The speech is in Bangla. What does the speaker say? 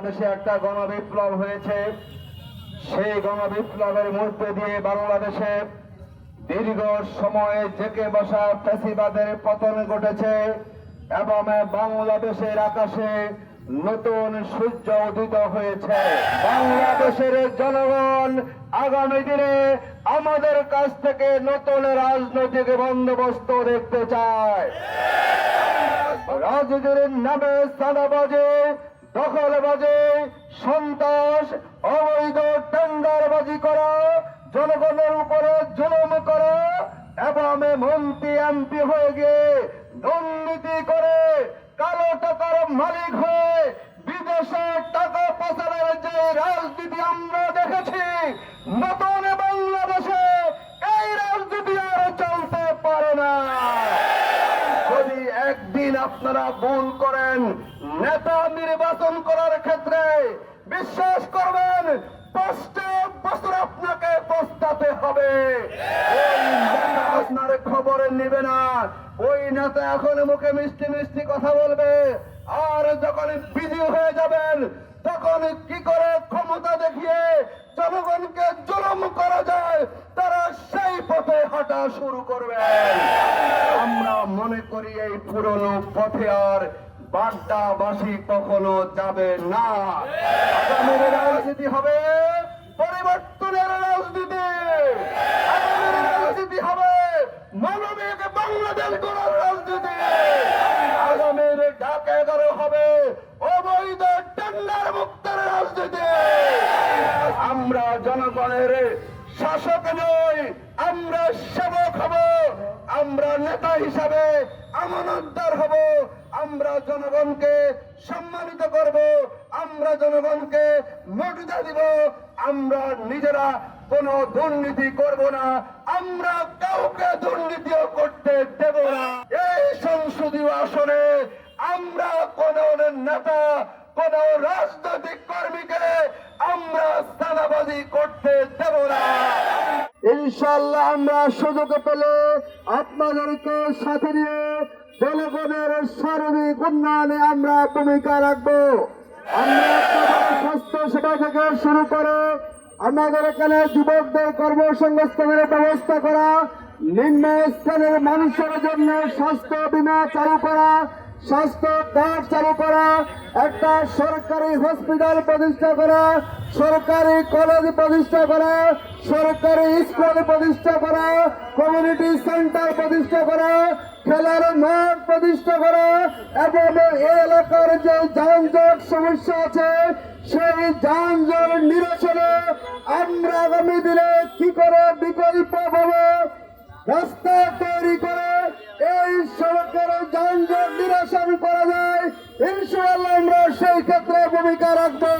বাংলাদেশে একটা গণবিপ্লব হয়েছে। সেই গণবিপ্লবের মধ্যে দিয়ে বাংলাদেশে দীর্ঘ সময়ে জেঁকে বসা ফ্যাসিবাদের পতন ঘটেছে এবং বাংলাদেশের আকাশে নতুন সূর্য উদিত হয়েছে। বাংলাদেশের জনগণ আগামী দিনে আমাদের কাছ থেকে নতুন রাজনৈতিক বন্দোবস্ত দেখতে চায়। রাজনীতির নামে চাঁদাবাজি, দখলবাজি, সন্ত্রাস, অবৈধ টেন্ডারবাজি করা, জনগণের উপরে জুলুম করা এবং মন্ত্রী এমপি হয়ে গিয়ে দুর্নীতি করে কালো টাকার মালিক হয়ে বিদেশে টাকা পাচারের যে রাজনীতি আমরা দেখেছি, নতুন বাংলাদেশে এই রাজনীতি আর চলতে পারে না। যদি একদিন আপনারা ভুল করেন নেতা নির্বাচন করার ক্ষেত্রে, বিশ্বাস করবেন 5 বছর আপনাকে পস্তাতে হবে। ওই নেতা আপনার খবর নেবে না। ওই নেতা এখন মুখে মিষ্টি মিষ্টি কথা বলবে, আর যখন বিজি হয়ে যাবেন তখন কি করে ক্ষমতা দেখিয়ে জনগণকে জুলুম করা যায় তারা সেই পথে হাঁটা শুরু করবে। আমরা মনে করি এই পুরনো পথে আর বাড্ডাবাসী কখনো যাবে না। আগামীর রাজনীতি হবে পরিবর্তনের রাজনীতি। আগামীর রাজনীতি হবে মানবিক বাংলাদেশ গড়ার রাজনীতি। আগামীর ঢাকা 11 হবে অবৈধ টেন্ডার মুক্তের রাজনীতি। আমরা জনগণের শাসক নই, আমরা সেবক হব। আমরা নেতা হিসাবে আমানতদার হব। আমরা জনগণকে সম্মানিত করব, আমরা জনগণকে মর্যাদা দিব। আমরা নিজেরা কোনো দুর্নীতি করব না, আমরা কাউকে দুর্নীতিও করতে দেব না। এই সংসদীয় আসনে আমরা কোন নেতা, কোন রাজনৈতিক কর্মীকে আমরা চাঁদাবাজি করতে দেব না। ইনশাআল্লাহ আমরা সুযোগ পেলে আপনাদেরকে সাথে নিয়ে জনগণের সার্বিক উন্নয়নে আমরা ভূমিকা রাখবো। আমরা স্বাস্থ্য সেবা থেকে শুরু করে আমাদের এখানে যুবকদের কর্মসংস্থানের ব্যবস্থা করা, নিম্ন স্তরের মানুষের জন্য স্বাস্থ্য বীমা চালু করা, স্বাস্থ্য কার্ড চালু করা, একটা সরকারি হসপিটাল প্রতিষ্ঠা করা, সরকারি কলেজ প্রতিষ্ঠা করা, সরকারি স্কুল প্রতিষ্ঠা করা, কমিউনিটি সেন্টার প্রতিষ্ঠা করা, খেলার মাঠ প্রতিষ্ঠা করা এবং এই এলাকার যে যানজট সমস্যা আছে সেই যানজট নিরসনে আমরা আগামী দিনে কি করে বিকল্প ভাবে রাস্তা তৈরি করে এই সড়কের যানজট নিরসন করা যায়, ইনশাআল্লাহ আমরা সেই ক্ষেত্রে ভূমিকা রাখবো।